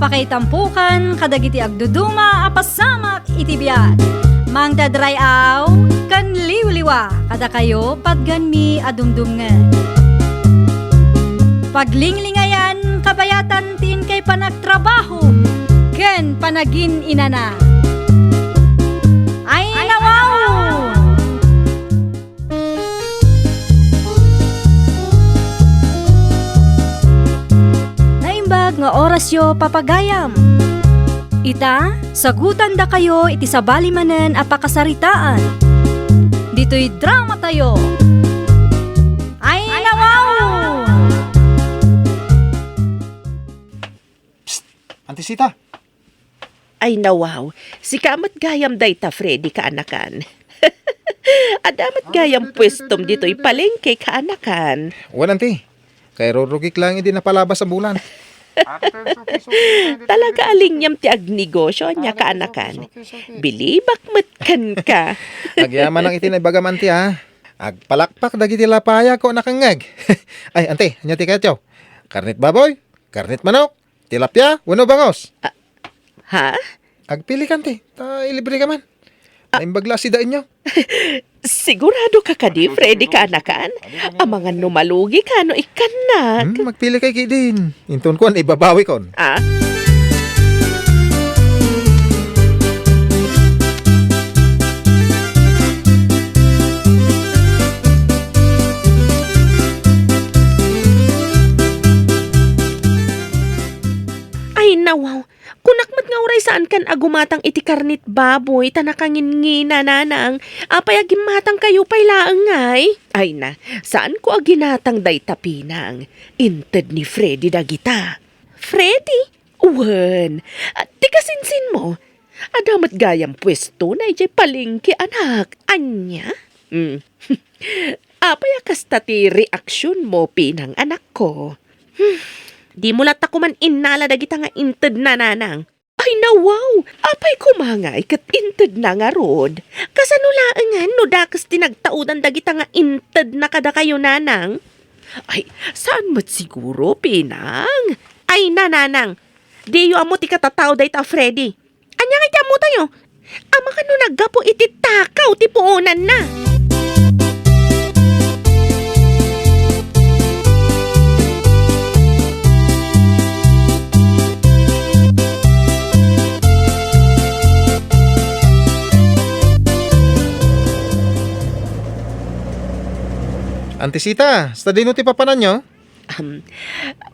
Apakaitampukan kadagiti agduduma apasamak iti biat. Mangdadrayaw kan liwliwa kada kayo patgan mi adumdumngen. Paglinglingayan kabayatan tin kay panagtrabaho ken panagin inana. Ay nawaw! Naimbag nga orasyo papagayam. Ita, sagutan da kayo iti sabali manen apakasaritaan. Dito'y drama tayo. Ay nawaw! Psst! Antisita! Ay nawaw, si kamat gayam dayta Freddy kaanakan. Adamat gayam pwestom dito'y palengke kaanakan. Wananti, kay rurugik lang hindi napalabas sa bulan. Talaga alinyam ti agnegosyo niya kaanakan. Bilibak matkan ka. Agyaman ang itinay bagamanti ha. Agpalakpak dagiti lapaya ko nakangag. Ay, ante, anya ti ketyaw. Karnit baboy, karnit manok, tilapia, wano bangos. Ha? Agpili kanti, ta ilibre ka man. Naimbagla si daan nyo. Sigurado ka kadi, Freddy kaanakan? Ang mga numalugi ka no ikanak. Magpili kay kidin. Inton ko, ibabawi kon. Ah? Ay nawaw, kunakmat nga uray saan kan agumatang iti karnit baboy tanakangin ngina nanang apay agimatang kayo pay laeng ngay. Ay na, saan ko aginatang day tapinang? Inted ni Freddy dagita. Freddy? Uwan, tika sinsin mo. Adamat gayam pwesto na ijay palingki anak. Anya? Apay akasta ti reaksyon mo pinang anak ko. Di mo lata ko man inala dagita nga inted na nanang. Ay nawaw, apay kumangay kat inted na nga rod. Kasanulaangan no dakas tinagtaudan dagita nga inted na kada kayo nanang. Ay, saan mat siguro pinang? Ay nananang, di yu amo ti katatao day ta Freddy. Anya kay amo tayo? Ama ka no naggapo iti takaw ti puunan na. Antisita, sa dino ti papanan nyo?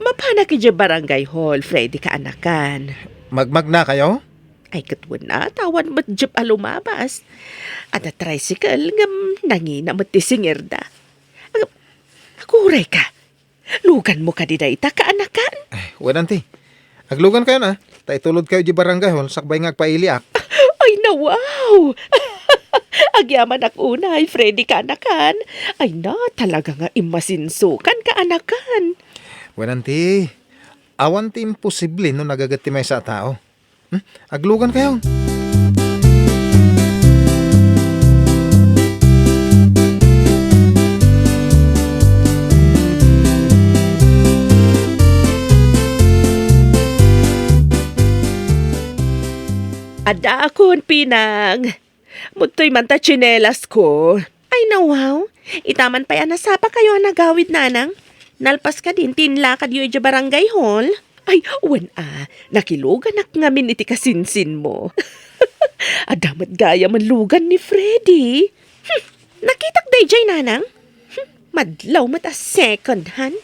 Mapana ki barangay hall, Freddy kaanakan. Magmag na kayo? Ay katwan na, tawan mo't jeep alumabas. At a tricycle ngam nangina mo't tisingirda. Akuray ka. Lugan mo ka di dayta kaanakan. Ay, wananti. Aglugan kayo na. Taitulod kayo di barangay hall, sakbay nga agpailiak. Ay nawaw! Agyaman ak unay, Freddy kaanakan. Ay na, talaga nga imasinsukan kaanakan. Wananti, awan ti imposible no nagagati may sa tao. Aglugan kayo. Ada akon pinang. Mutoy man ta tsinelas ko. Ay nawaw, itaman pa yan nasapa kayo ang nagawid nanang. Nalpas ka din tinlakad yu ija barangay hall. Ay, uwan nakilugan ak ngamin iti kasinsin mo. Adamat gaya man lugan ni Freddy. Nakitak day jay nanang? Madlaw mata second hand.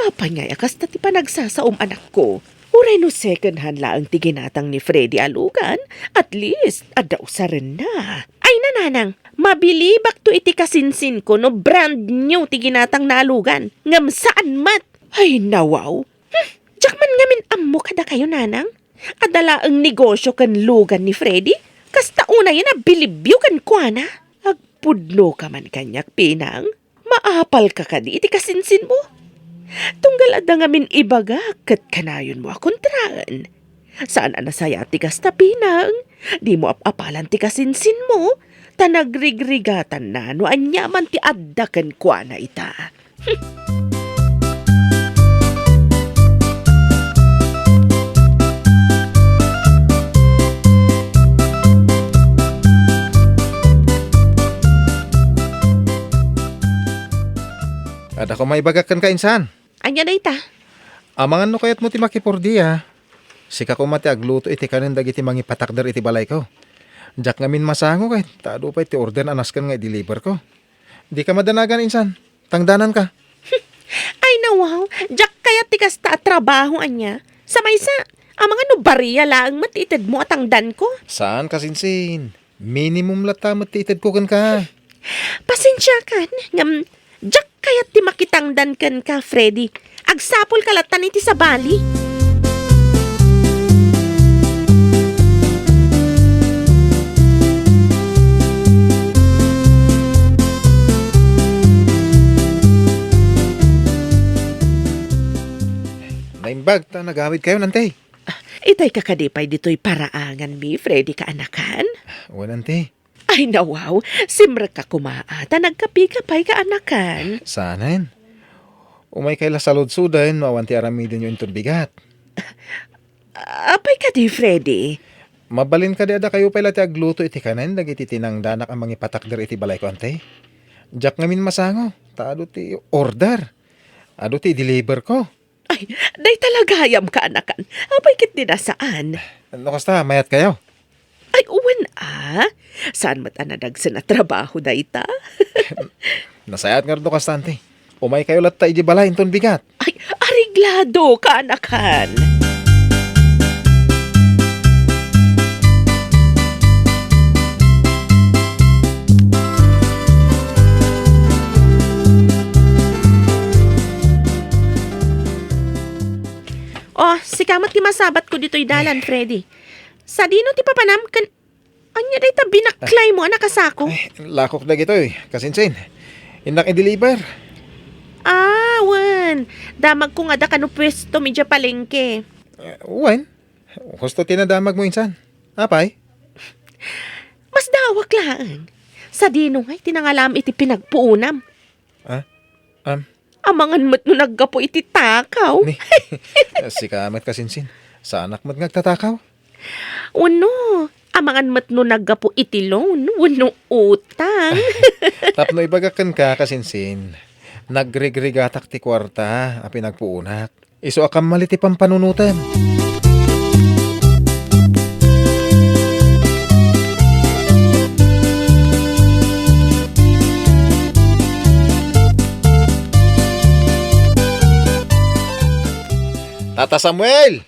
Apa nga yakas na ti panagsasaom anak ko. Uray no second hand laang tiginatang ni Freddy alugan, at least adaw sa rin na. Ay nananang, mabilibak to iti kasinsin ko no brand new tiginatang na alugan. Ngam saan mat? Ay nawaw. Diyak man ngamin ammo kada kayo nanang. Adala ang negosyo kan lugan ni Freddy. Kasta una yan na bilibyo kan kwa na. Agpudno ka man kanyak pinang. Maapal ka kadi iti kasinsin mo. Tunggal ada ngamin ibaga kat kanayon mo akontraan. Saan anasaya tigas ta pinang? Di mo apalan ti kasinsin mo. Tanagrigrigatan na no anyaman ti addakan kwa na ita. Ada ko maibagakan ka insan. Anya dayta. Amangan no kayat mo ti makipurdi ah. Sika ko mati agluto iti kanin dagiti mangipatakder iti balay ko. Jak ngamin masango kay tado pa iti order anaskan nga i-deliver ko. Di ka madanagan insan. Tangdanan ka. Ay nawaw, jak kaya tikas ta at trabaho anya. Sa maysa, ang mga no bariya lang matitid mo at ang dan ko. Saan kasinsin? Minimum lata matitid ko kan ka. Pasensya kan, ngam, jak kaya ti makitang dan kan ka, Freddy. Agsapol kalatan iti sa bali. Naimbag ta nagamit kayo nante. Itay kakadipay dito'y paraangan mi, Freddy ka anakan. O nante. Ay nawaw, simra ka kumaata, nagkapi-kapay ka anakan. Sanain. Umay kay lasalod-sudan, mawanti aramidin yung intun bigat. Apay ka di, Freddy. Mabalin ka di ada kayo pala ti agluto iti kanan, dagiti tinangdanak ang mga patakder iti balay ko ante. Jak ngamin masango, taado ti order. Ado ti deliver ko. Ay, day talagayam ka anakan. Apay kit di nasaan. Ano kasta, mayat kayo? Ay, uwan Saan mata nadagsan na trabaho dayta? Nasayat nga rin kasta ante. Umay kayo latta iti balay intun bigat. Ay, ariglado ka anakan. Oh, si kamat ti masabat ko dito'y dalan, Freddy. Sa dino ti papanam kan... Anya day ta binaklay mo anak kasako. Ay, lakok na gito eh. Kasinsin. Indak i-deliver. Wan. Damag ko nga da kanu pwesto medya palengke. Uwan. Gusto tinadamag mo insan. Apay? Mas dawak lang. Sa dino ngay tinangalam iti pinagpuunam. Amangan mat no naggapo iti takaw. Ni. Si kamat kasinsin. Sa anak mo't ngagtatakaw. Uno. Amangan mat no naggapo iti loan. Uno utang. Tapno ibagakan ka kasinsin. Nagregregatak ti kwarta a pinagpuunak. Iso akam maliti pampanunutan. Tata Samuel!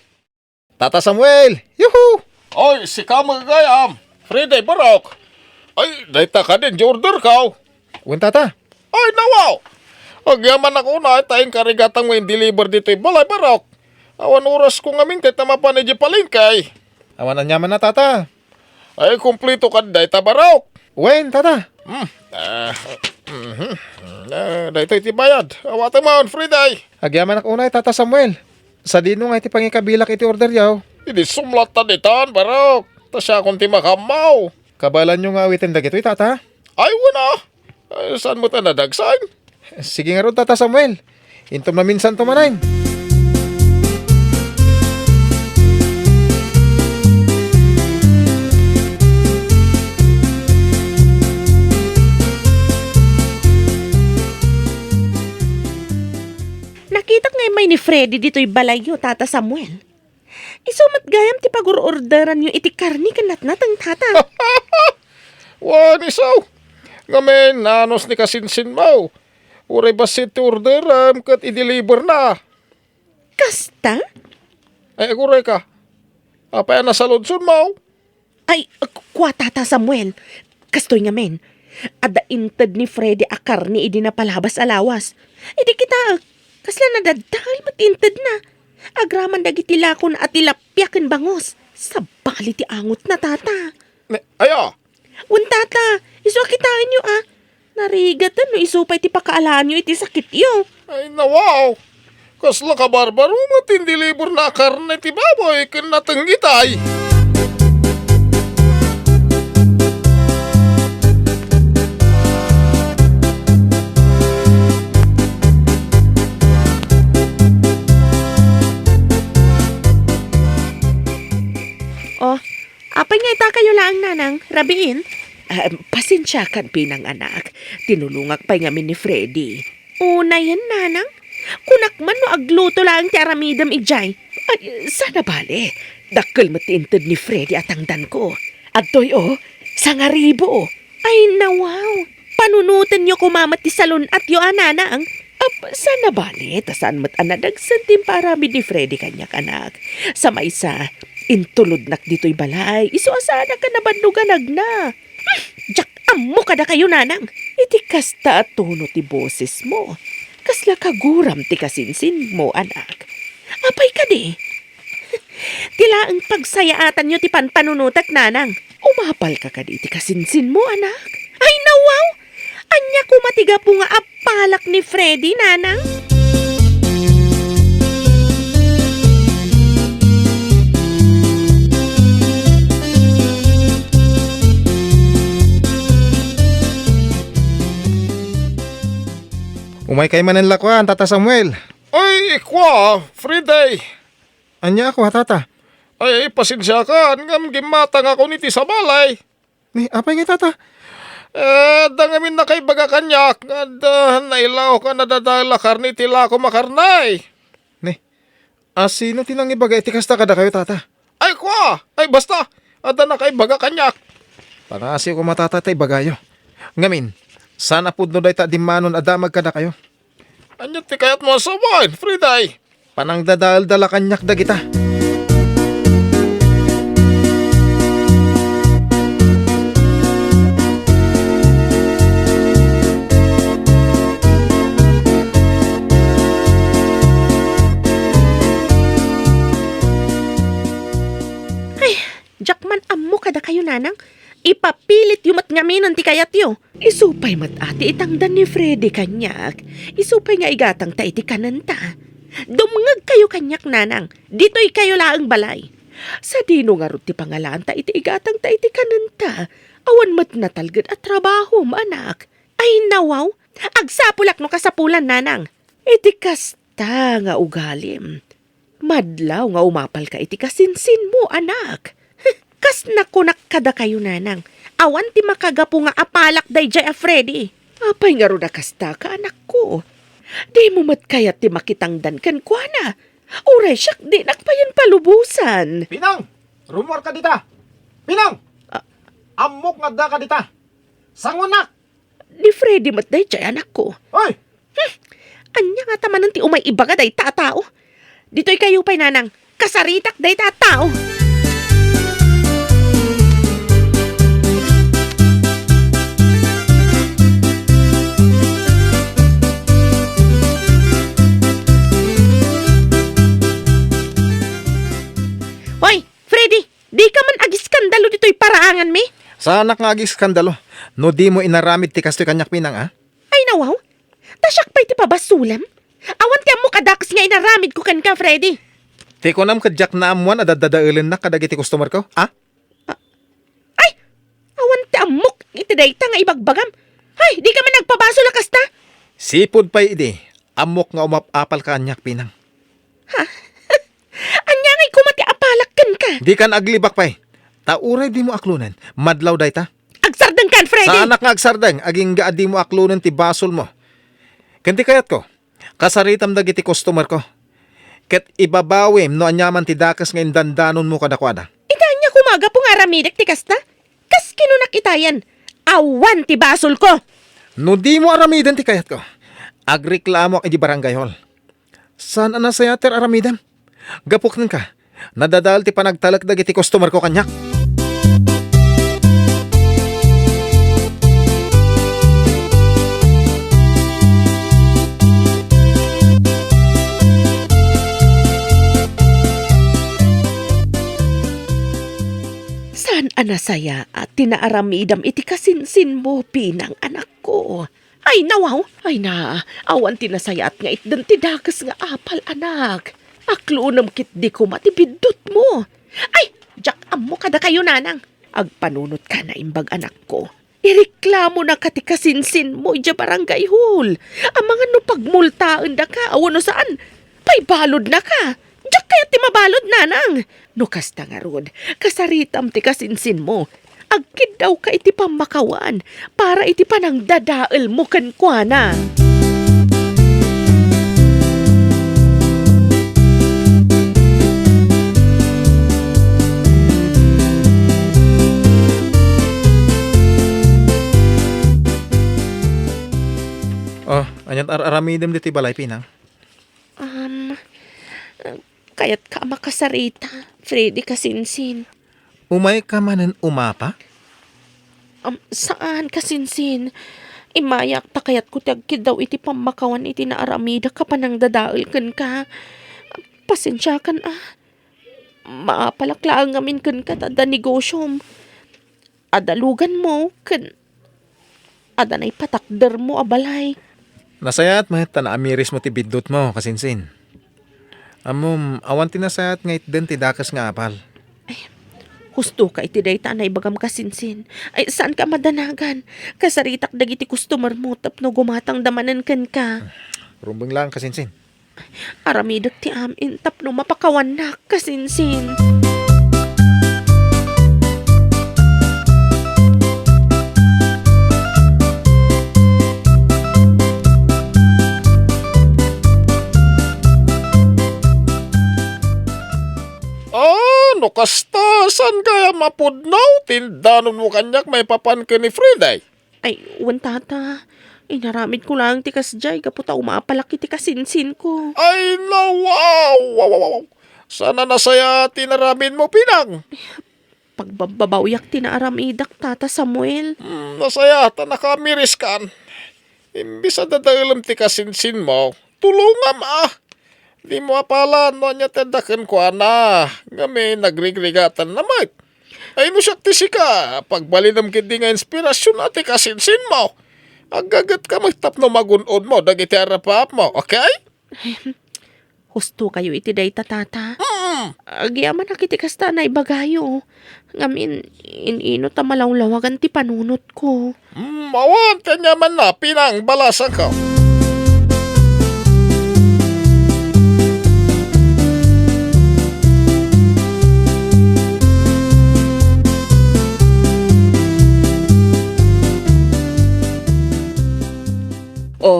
Tata Samuel! Yuhu! Oy, si Kamagayam! Friday Barok! Ay, dayta ka din, order ka! Uwan tata! Ay, nawaw! Agyaman ako na, tayong karigatang mo yung deliver dito yung balay Barok! Awan oras ko ngamin kahit na mapanidya palingkay! Awan ang yaman na tata! Ay, kumplito ka dayta Barok! Uwan tata! Dayta iti bayad! Awata mo, Friday! Agyaman ako na tata Samuel. Sa dino nga iti pangikabilak iti order yaw. Hindi sumlat na ditan, Barok! Tasya akong ti makamaw! Kabalan nyo nga awitin dagito'y tata. Ay, wala! Ay, saan mo ta nadagsan? Sige nga ron tata Samuel. Intom na minsan tumanayin. Nakita ngay may ni Freddy dito'y balayo, Tata Samuel. Isumat gayam ti pag-orderan yung iti karni kanat ang tata. Wan isaw! Ngamen, nanos ni kasinsin mo. Uray basit ti orderam kat i-deliver na. Kasta? Ay, aguray ka. Apay na sa lodson mo. Ay, kwa Tata Samuel. Kastoy nga men. Ada inted ni Freddy a karni idi na palabas alawas. Idi kita, kasla na dadahal matinted na. Agraman dagiti lakon at tilapyaken bangos. Sa bali ti angot na tata. Aya, Un tata, iso kitaan nyo Narigatan no isupay ti pakaalaan nyo iti sakit yo. ay nawaw. Kasla ka barbaro matindilibor na karne ti baboy ken natenggitay. Oh, apay nga ita kayo lang nanang, rabiin. Pasensya kan pinang anak. Tinulungak pa nga min ni Freddy. Una yan, nanang. Kunak man no agluto lang ti aramidam ijay. Ay, sana bale. Dakkel matintid ni Freddy at ang dan ko. Agtoy sangaribo. Ay, nawaw. Panunutan nyo kumamat ti salon at yo ananang. Sana bale, tasan mat anadagsan tim paramid ni Freddy kanyak anak. Sa maysa, intulod nak dito'y balay. Iso asana ka na banduganag na. Jak ammo kada kayo nanang. Iti kasta at tono ti boses mo. Kasla kaguram ti kasinsin mo anak. Apay ka di. Tila ang pagsayaatan nyo ti panpanunutak nanang. Umapal ka di ti kasinsin mo anak. Ay nawaw! Anya kumatiga po nga apalak ni Freddy nanang. Umay kay manan lakwan, Tata Samuel. Ay, ikwa, Friday. Anya ako ha, Tata. Ay, pasensya ka, ngam gimatang ako niti sa balay. Ni, apay nga, Tata? Dangamin na kay baga kanyak, at nailaw ka nadadala karni tila ko makarnay. Ni, sino tinang ibaga iti kasta kada kayo, Tata? Ay, kwa, ay basta, ada na kay baga kanyak. Panasi ko matatatay bagayo. Ngamin, sana pudno day ta dimanon adamag kada kayo. Anya ti kayat mo sa buwan, Friday. Panang dadal-dala kanyak dagita. Jakman ammo kada kayo nanang. Ipapilit yumat ngaminan ti kayat yo. Isupay mat ati itangdan ni Freddy kanyak. Isupay nga igatang ta iti kananta. Dumngag kayo kanyak nanang. Dito'y kayo laang balay. Sa dino nga ti pangalan ta iti igatang ta iti kananta. Awan mat natalgad at trabaho anak. Ay nawaw. Agsapulak no kasapulan nanang. Iti kasta nga ugalim. Madlaw nga umapal ka iti kasinsin mo anak. Kas nakunak kada kayo nanang. Awan ti makagapo nga apalak day jay a Freddy. Apay nga ro nakasta ka anak ko. Di mo mat kayat ti makitangdan kan kwa na. Uray siyak di nakpayan palubusan. Pinang, rumor ka dita. Pinang, amok nga da ka dita. Sangunak. Ni Freddy mat day jay anak ko. Oy, Anya nga tamanan ti umay ibaga day tatao. Dito'y kayo pa'y nanang. Kasaritak day tatao. Hoy, Freddy, di ka man agiskandalo dito'y paraangan mi? Sana nga agi skandalo. No di mo inaramid ti kastoy kanyak pinang Ay nawaw, tasyak pa'y ti pabasulam? Awan ti mo kadakas nga inaramid ko kan ka, Freddy. Ti ko nam kadyak na amuan adadadailan na kadagiti customer ko. Ay, awan ti amok iti dayta nga ibagbagam. Ay, di ka man nagpabaso lakas ta? Sipod pa idi. Amok nga umapapal ka kanyak pinang. Anya nga'y kumati apalakkan ka. Di kan aglibak pa'y. Tauray di mo aklunan. Madlaw day ta. Agsardang kan, Freddy. Sanak nga agsardeng. Aging gaad di mo aklunan ti basol mo. Kanti kayat ko. Kasaritam dagiti customer ko. Ket ibabawim no anyaman ti dakas ngayon dandanon mo kadakwada. Ita niya kumaga po nga ramidak ti kasta. Kas kinunak itayan. Awan ti basol ko. No di mo aramidan ti kayat ko. Agreklamo ang di barangay hall. Saan na saya ter aramidan? Gapok nun ka. Nadadal ti panagtalak dagiti customer ko kanyak. Saan anasaya at tinaaramidam iti kasinsin mo pinang anak ko. Ay nawaw, ay na, awan tinasaya at nga itdan ti dakas nga apal anak. Aklunam kit di ko matibidot mo. Ay, jak ammo kada kayo nanang. Agpanunot ka na imbag anak ko. Ireklamo na ka ti kasinsin mo ija barangay hall. Ang mga no pagmultaan da ka, awan no saan. Pay balod na ka. Jak kaya ti mabalod nanang. No kasta nga rod, kasaritam ti kasinsin mo. Agkid daw ka iti pamakawan para iti panang dadael mo kan kwa na. Anyat aramidem diti balay Pinang. Kaya't ka makasarita, Freddy kasinsin. Umay ka manen umapa? Saan kasinsin? Imayak ta kayat ko tagkid daw iti pamakawan iti naaramida ka pa nang dadaal kan ka. Pasensya kan Maapalaklaan ngamin kan ka tada negosyom. Adalugan mo kan adanay patakder mo abalay. Nasayat mahit na amiris mo ti bidot mo kasinsin. Amom, awan tinasayat nga itden ti dakas nga apal. Husto ka iti day tanay bagam kasinsin. Ay saan ka madanagan? Kasaritak dagiti customer mo tapno gumatang damanan kan ka. Rumbeng lang kasinsin. Aramidak ti amin tapno mapakawan na kasinsin. Ano kasta? San kaya mapudnaw? Tindanon mo kanyak may papan ka ni Friday. Ay, uwan tata. Inaramid ko lang ti kasjay kaputa umapalaki ti kasinsin ko. Ay, wow. Sana nasaya tinaramin mo, Pinang. Pagbabawyak ti naaramidak tata Samuel. Nasaya ta nakamiris kan. Imbis na dadailam ti kasinsin mo, tulungam Di mo pala no niya tadakan ko Ngami nagrigregatan naman. Ay no siya tisika. Pagbalinam kindi nga inspirasyon ati kasinsin mo. Agagat ka magtap no magunod mo. Dagiti arapap mo. Okay? Husto kayo iti day tata. Agyaman nakiti kasta na ibagayo. Ngamin, inino ta malawlawagan ti panunot ko. Awan, kanya man na. Pinang balasan ka.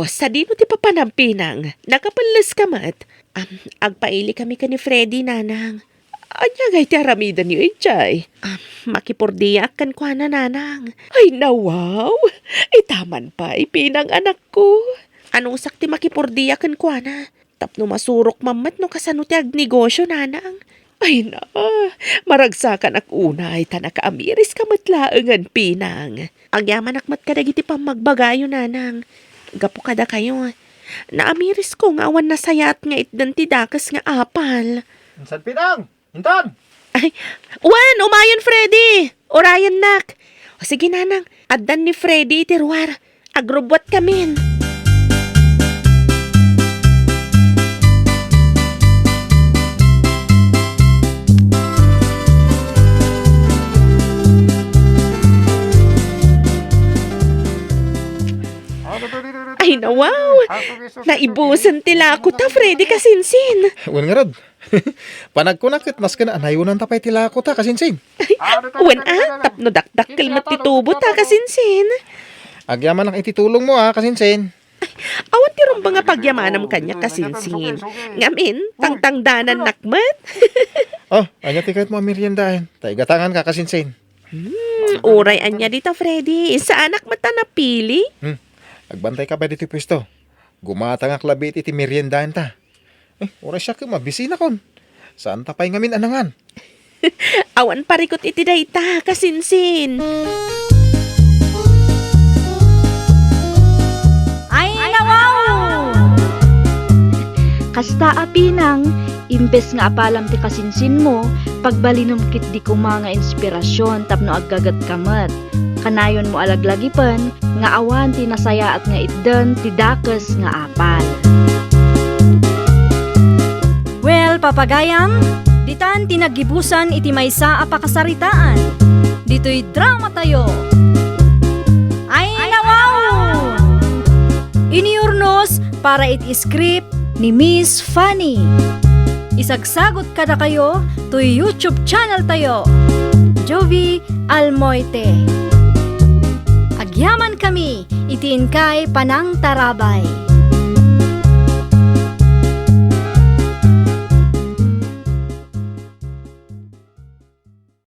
Sa dino ti papanampinang, nakapalas ka mat. Agpaili kami ka ni Freddy, nanang. Anya gay ti aramida ni Ejay. Makipordiyak kan kwa na, nanang. Ay, nawaw. Itaman pa, ipinang anak ko. Anong sakti makipordiyak kan kwa na? Tapno masurok mamat no kasano ti agnegosyo, nanang. Ay na, maragsakan ak unay ta nakaamiris ka matlaangan, pinang. Agyaman akmat ka dagiti pamagbagayo, nanang. Gapo kada kayo. Naamiris ko nga awan nasayat nga itdan ti dakas nga apal. San Pinang? Hintan! Ay, Juan, umayon Freddy! Orayan nak! O sige nanang, addan ni Freddy iti ruwar. Agrobot kamin. Ay na wow! Naibusan tila ako ta, Freddy kasinsin. Wan nga rod. Panagkunakit mas ka na anayunan tapay tila ko ta kasinsin. Uwan tapno dakdakkel matitubo ta kasinsin. Agyaman ang ititulong mo kasinsin. Awan ti rumba nga pagyamanam kanya kasinsin. Ngamin, tangtangdanan nakmat. Anya ti kahit mo meriendahin. Taigatangan ka kasinsin. Uray anya dita, Freddy. Sa anak mata napili. Agbantay ka ba dito pwesto? Gumatang ang klabit iti meriendahan ta. Oras siya ka mabisina kon. Saan tapay ngamin anangan? Awan parikot iti dayta, kasinsin. Ay, nawaw! Kasta Pinang, imbes nga apalam ti kasinsin mo, pagbalinum kit di ko mga inspirasyon tapno aggagat kamat. Kanayon mo alaglagipan, nga awan ti nasaya at nga itdan ti dakas nga apal. Well, papagayam, ditan tinagibusan iti maysa a pakasaritaan. Dito'y drama tayo. Ay, nawaw! Iniurnos para iti script ni Miss Fanny. Isagsagot kada kayo to YouTube channel tayo. Jovi Almoite. Agyaman kami, itiin kay Panang Tarabay.